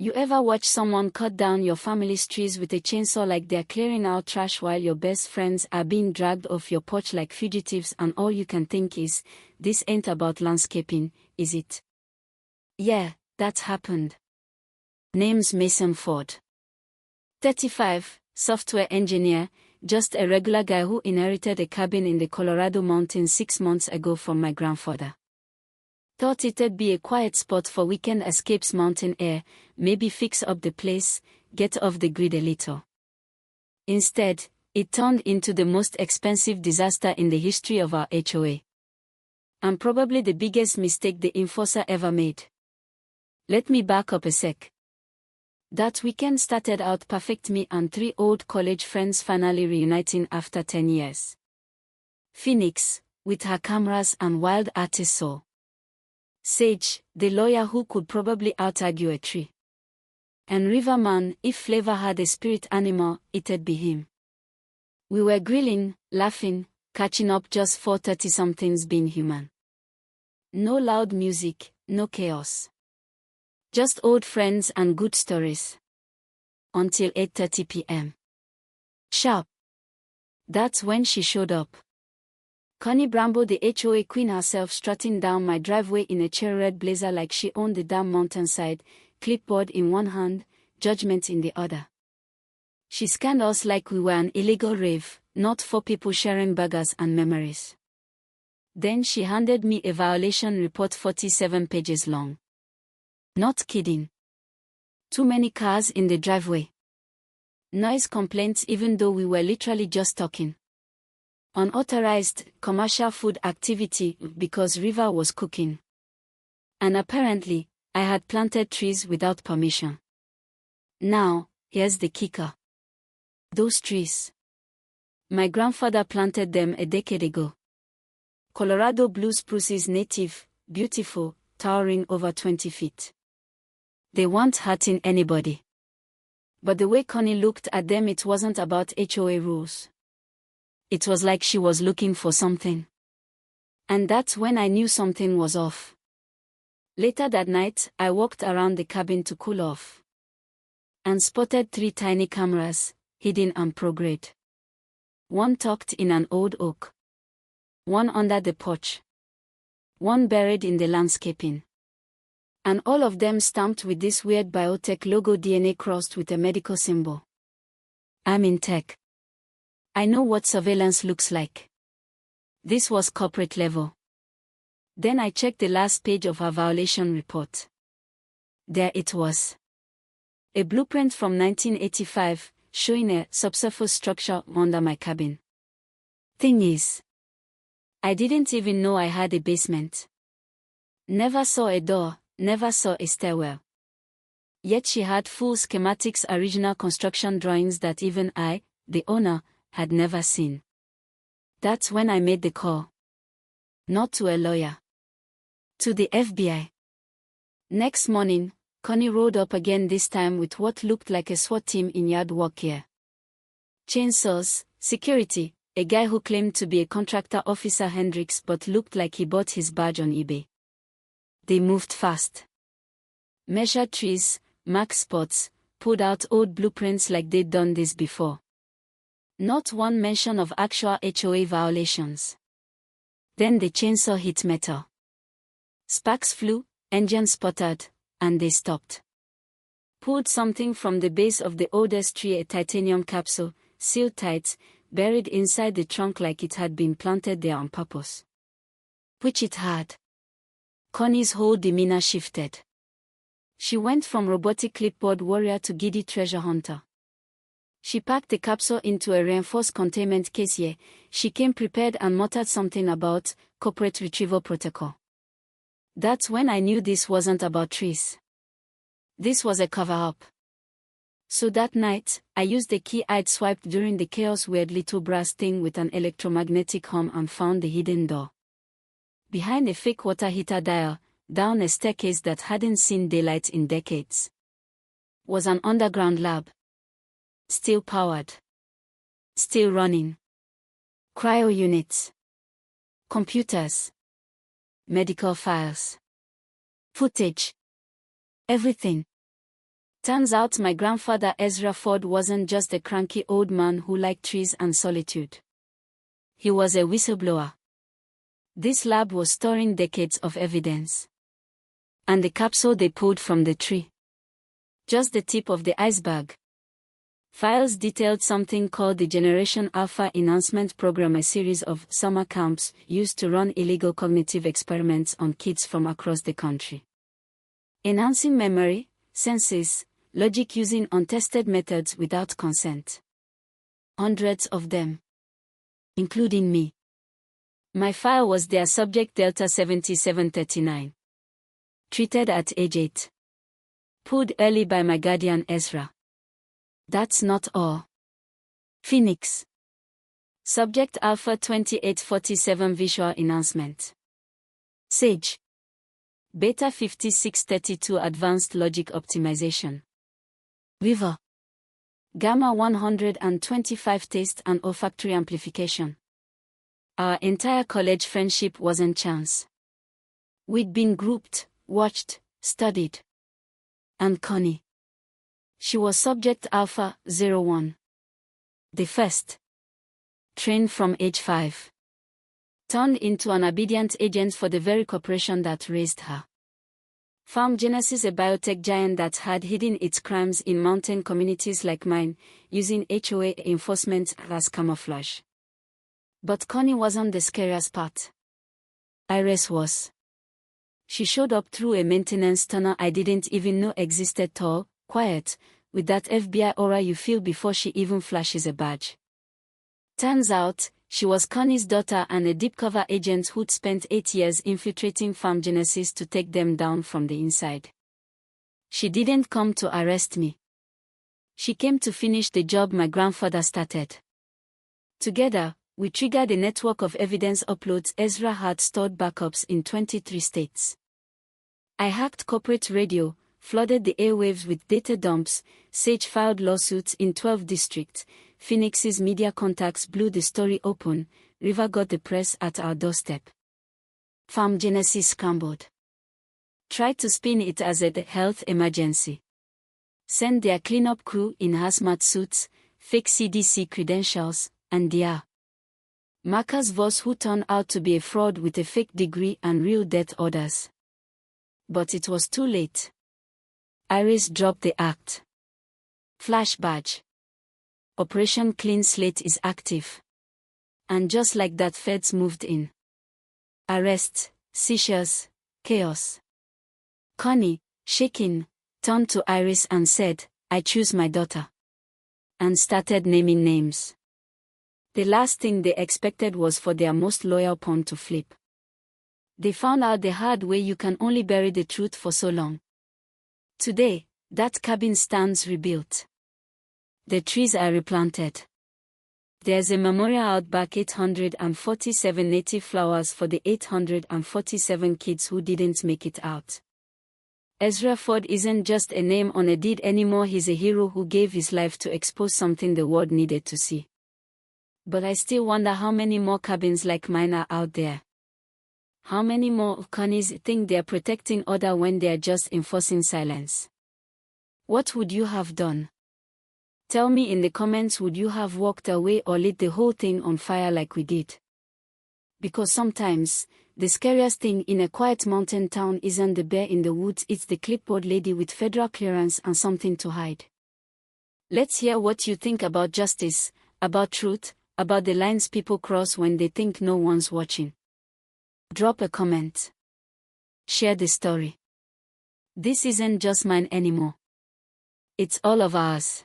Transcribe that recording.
You ever watch someone cut down your family's trees with a chainsaw like they're clearing out trash while your best friends are being dragged off your porch like fugitives, and all you can think is, this ain't about landscaping, is it? Yeah, that happened. Name's Mason Ford. 35, software engineer, just a regular guy who inherited a cabin in the Colorado mountains 6 months ago from my grandfather. Thought it'd be a quiet spot for weekend escapes, mountain air, maybe fix up the place, get off the grid a little. Instead, it turned into the most expensive disaster in the history of our HOA. And probably the biggest mistake the enforcer ever made. Let me back up a sec. That weekend started out perfect, me and 3 old college friends finally reuniting after 10 years. Phoenix, with her cameras and wild artist soul. Sage, the lawyer who could probably out-argue a tree. And Riverman, if Flavor had a spirit animal, it'd be him. We were grilling, laughing, catching up, just 4 30-somethings being human. No loud music, no chaos. Just old friends and good stories. Until 8:30 p.m. Sharp. That's when she showed up. Connie Brambo, the HOA queen herself, strutting down my driveway in a cherry red blazer like she owned the damn mountainside, clipboard in one hand, judgment in the other. She scanned us like we were an illegal rave, not 4 people sharing burgers and memories. Then she handed me a violation report 47 pages long. Not kidding. Too many cars in the driveway. Noise complaints even though we were literally just talking. Unauthorized commercial food activity because River was cooking. And apparently, I had planted trees without permission. Now, here's the kicker. Those trees. My grandfather planted them a decade ago. Colorado blue spruces, native, beautiful, towering over 20 feet. They weren't hurting anybody. But the way Connie looked at them, it wasn't about HOA rules. It was like she was looking for something. And that's when I knew something was off. Later that night, I walked around the cabin to cool off. And spotted 3 tiny cameras, hidden and pro-grade. One tucked in an old oak. One under the porch. One buried in the landscaping. And all of them stamped with this weird biotech logo, DNA crossed with a medical symbol. I'm in tech. I know what surveillance looks like. This was corporate level. Then I checked the last page of her violation report. There it was. A blueprint from 1985, showing a subsurface structure under my cabin. Thing is, I didn't even know I had a basement. Never saw a door, never saw a stairwell. Yet she had full schematics, original construction drawings that even I, the owner, had never seen. That's when I made the call. Not to a lawyer. To the FBI. Next morning, Connie rode up again, this time with what looked like a SWAT team in yard work gear. Chainsaws, security, a guy who claimed to be a contractor, Officer Hendricks, but looked like he bought his badge on eBay. They moved fast. Measured trees, marked spots, pulled out old blueprints like they'd done this before. Not one mention of actual HOA violations. Then the chainsaw hit metal. Sparks flew, engine sputtered, and they stopped. Pulled something from the base of the oldest tree, a titanium capsule, sealed tight, buried inside the trunk like it had been planted there on purpose. Which it had. Connie's whole demeanor shifted. She went from robotic clipboard warrior to giddy treasure hunter. She packed the capsule into a reinforced containment case. Yeah, she came prepared and muttered something about corporate retrieval protocol. That's when I knew this wasn't about trees. This was a cover-up. So that night, I used the key I'd swiped during the chaos, weird little brass thing with an electromagnetic hum, and found the hidden door. Behind a fake water heater dial, down a staircase that hadn't seen daylight in decades, was an underground lab. Still powered. Still running. Cryo units. Computers. Medical files. Footage. Everything. Turns out my grandfather Ezra Ford wasn't just a cranky old man who liked trees and solitude. He was a whistleblower. This lab was storing decades of evidence. And the capsule they pulled from the tree. Just the tip of the iceberg. Files detailed something called the Generation Alpha Enhancement Program, a series of summer camps used to run illegal cognitive experiments on kids from across the country. Enhancing memory, senses, logic using untested methods without consent. Hundreds of them. Including me. My file was their subject Delta 7739. Treated at age 8. Pulled early by my guardian Ezra. That's not all. Phoenix. Subject Alpha 2847 Visual Enhancement. Sage. Beta 5632 Advanced Logic Optimization. River. Gamma 125 Taste and Olfactory Amplification. Our entire college friendship wasn't chance. We'd been grouped, watched, studied. And Connie. She was Subject Alpha 01. The first. Trained from age 5. Turned into an obedient agent for the very corporation that raised her. Farm Genesis, a biotech giant that had hidden its crimes in mountain communities like mine, using HOA enforcement as camouflage. But Connie wasn't the scariest part. Iris was. She showed up through a maintenance tunnel I didn't even know existed, tall, quiet, with that FBI aura you feel before she even flashes a badge. Turns out, she was Connie's daughter and a deep cover agent who'd spent 8 years infiltrating Farm Genesis to take them down from the inside. She didn't come to arrest me. She came to finish the job my grandfather started. Together, we triggered a network of evidence uploads. Ezra had stored backups in 23 states. I hacked corporate radio, flooded the airwaves with data dumps. Sage filed lawsuits in 12 districts. Phoenix's media contacts blew the story open. River got the press at our doorstep. Farm Genesis scrambled. Tried to spin it as a health emergency. Sent their cleanup crew in hazmat suits, fake CDC credentials, and their Marcus Voss, who turned out to be a fraud with a fake degree and real death orders. But it was too late. Iris dropped the act. Flash badge. Operation Clean Slate is active. And just like that, feds moved in. Arrests, seizures, chaos. Connie, shaking, turned to Iris and said, "I choose my daughter." And started naming names. The last thing they expected was for their most loyal pawn to flip. They found out the hard way you can only bury the truth for so long. Today, that cabin stands rebuilt. The trees are replanted. There's a memorial out back, 847 native flowers for the 847 kids who didn't make it out. Ezra Ford isn't just a name on a deed anymore, he's a hero who gave his life to expose something the world needed to see. But I still wonder how many more cabins like mine are out there. How many more of Connies think they're protecting others when they're just enforcing silence? What would you have done? Tell me in the comments, would you have walked away or lit the whole thing on fire like we did? Because sometimes, the scariest thing in a quiet mountain town isn't the bear in the woods, it's the clipboard lady with federal clearance and something to hide. Let's hear what you think about justice, about truth, about the lines people cross when they think no one's watching. Drop a comment. Share the story. This isn't just mine anymore. It's all of ours.